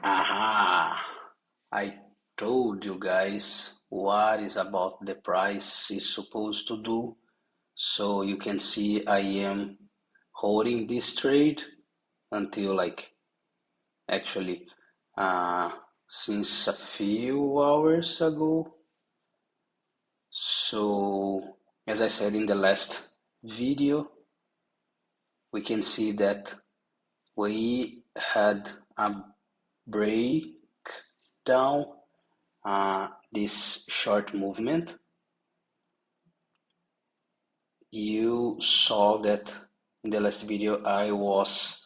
Aha! I told you guys what is about the price is supposed to do. So you can see I am holding this trade until actually uh, since a few hours ago. So as I said in the last video, we can see that we had a breakdown, this short movement. You saw that in the last video I was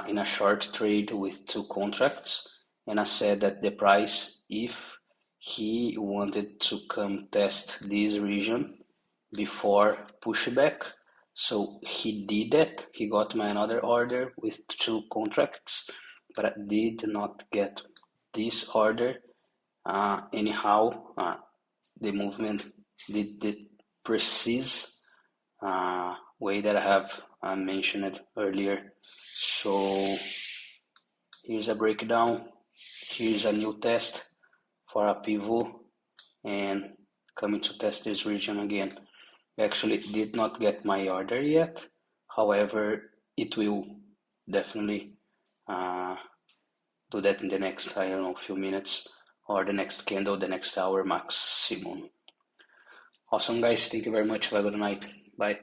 in a short trade with two contracts, and I said that the price, if he wanted to come test this region before pushback, so he did that. He got my another order with two contracts, but I did not get this order. Anyhow, the movement did the precise way that I have mentioned earlier. So here's a breakdown. Here's a new test for a pivot and coming to test this region again. Actually did not get my order yet. However, it will definitely do that in the next, I don't know, few minutes or the next candle, the next hour maximum. Awesome, guys. Thank you very much. Have a good night. Bye.